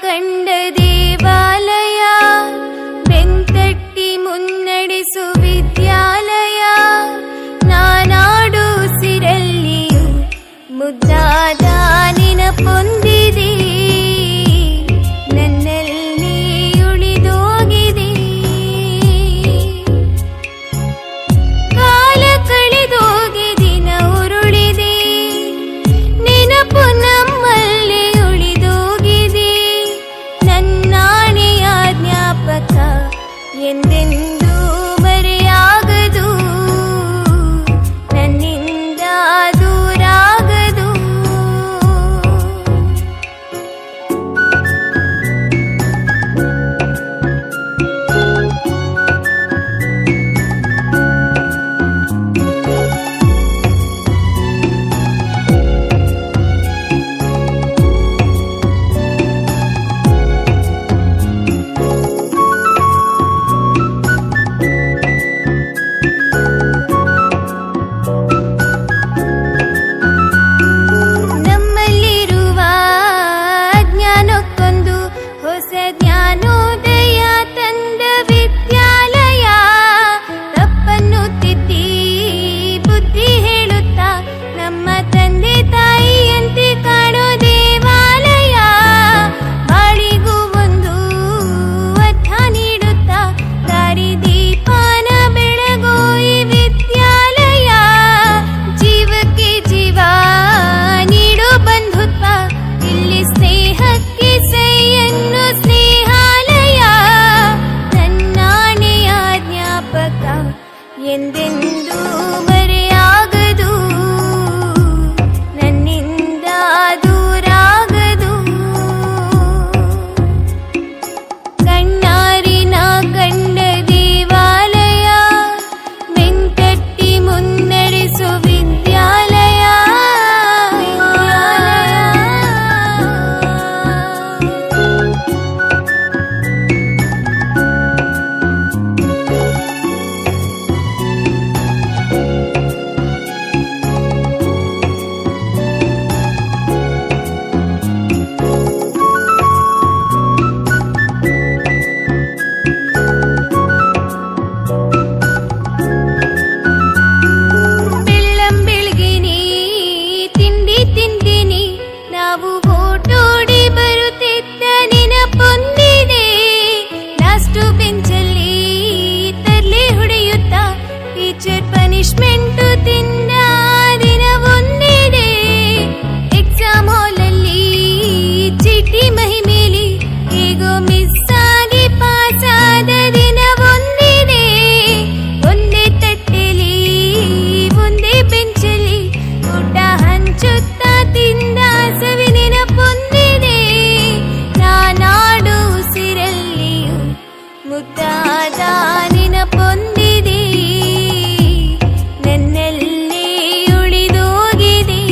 ಕಂಡ ದೇವಾಲಯ ಬೆಂತಟ್ಟಿ ಮುನ್ನಡೆಸು ವಿದ್ಯಾಲಯ ನಾನಾಡು ಸಿರಲ್ಲಿಯೂ ಮುದ್ದಾದ ನೆನಪೊಂದಿದೆ ನನ್ನಲ್ಲಿ ಉಳಿದೋಗಿದೆ ಕಾಲ ಕಳೆದೋಗಿ ದಿನ ಉರುಳಿದೆ ನೆನಪು ನಮ್ಮಲ್ಲಿ ಉಳಿದೋಗಿದೆ ನನ್ನಾಣೆಯ ಜ್ಞಾಪಕ ಎಂದೆಂದೂ ಮರೆಯಾಗದು ನನ್ನಿಂದ ದೂರಾಗದು ನಮ್ಮಲ್ಲಿರುವ ಜ್ಞಾನಕ್ಕೊಂದು ಹೊಸ ಜ್ಞಾನೋದಯ ತಂದ ವಿದ್ಯಾಲಯ ತಪ್ಪನ್ನು ತಿದ್ದಿ ಬುದ್ಧಿ ಹೇಳುತ್ತಾ ನಮ್ಮ ತಂದೆ ತಾಯಿಯಂತೆ ಕಾಣೋ ದೇವಾಲಯ ಬಾಳಿಗೂ ಒಂದು ಅರ್ಥ ನೀಡುತ್ತಾ ದಾರಿ ದೀಪಾನ ಬೆಳಗೋ ಈ ವಿದ್ಯಾಲಯ ಜೀವಕ್ಕೆ ಜೀವ ನೀಡೋ ಬಂಧುತ್ವ ಇಲ್ಲಿ ಸ್ನೇಹಕ್ಕೆ ಸೈಯನ್ನು ಸ್ನೇಹಾಲಯ ನನ್ನಾಣೆಯ ಜ್ಞಾಪಕ ಎಂದೆಂದೂ ಮರೆಯಾಗದು ನನ್ನಿಂದ ದೂರಾಗದು ಕಣ್ಣಾರಿನ ಕಂಡ ದೇವಾಲಯ ಬೆಂತಟ್ಟಿ ಮುನ್ನಡೆಸು ವಿದ್ಯಾಲಯ ಬೆಳ್ಳಂಬೆಳಗಿನಿ ತಿಂಡಿ ತಿಂದಿನಿ ನಾವು ಓಟೋಡಿ ಬರುತ್ತಿದ್ದ ನೆನಪೊಂದಿದೆ ಲಾಸ್ಟು ಬೆಂಚಲ್ಲಿ ತರ್ಲೆ ಹೊಡೆಯುತ್ತಾ ಟೀಚರ್ ಪನಿಷ್ಮೆಂಟ್ ತಿಂದ ದಿನ ಒಂದಿದೆ ಎಕ್ಸಾಮ್ ಹಾಲಲ್ಲಿ ಚೀಟಿ ಮಹಿಮೇಲಿ ಹೇಗೋ ಮಿಸ್ ಆಗಿ ಪಾಸ್ ಆದ ದಿನ ಒಂದಿದೆ ಒಂದೇ ತಟ್ಟೆಲಿ ಒಂದೇ ಬೆಂಚಲ್ಲಿ ಊಟ ಹಂಚುತ್ತಾ ತಿಂದ ಸವಿ ನೆನಪೊಂದಿದೆ ನಾನಾಡು ಉಸಿರಲ್ಲಿಯೂ ಮುದ್ದಾದ ನೆನಪೊಂದಿದೆ ನನ್ನಲ್ಲಿ ಉಳಿದೋಗಿದೆ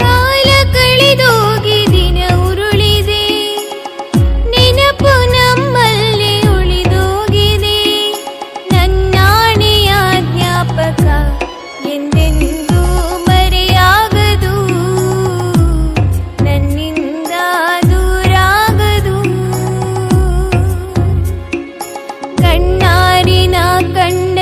ಕಾಲ ಕಳೆದೋಗಿ ದಿನ ಉರುಳಿದೆ ನೆನಪು ನಮ್ಮಲ್ಲಿ ಉಳಿದೋಗಿದೆ ನನ್ನಾಣೆಯ ಜ್ಞಾಪಕ ಎಂದೆಂದೂ ಮರೆಯಾಗದು ನನ್ನಿಂದ ದೂರಾಗದು ಕಣ್ಣಾರಿನ ಕಂಡ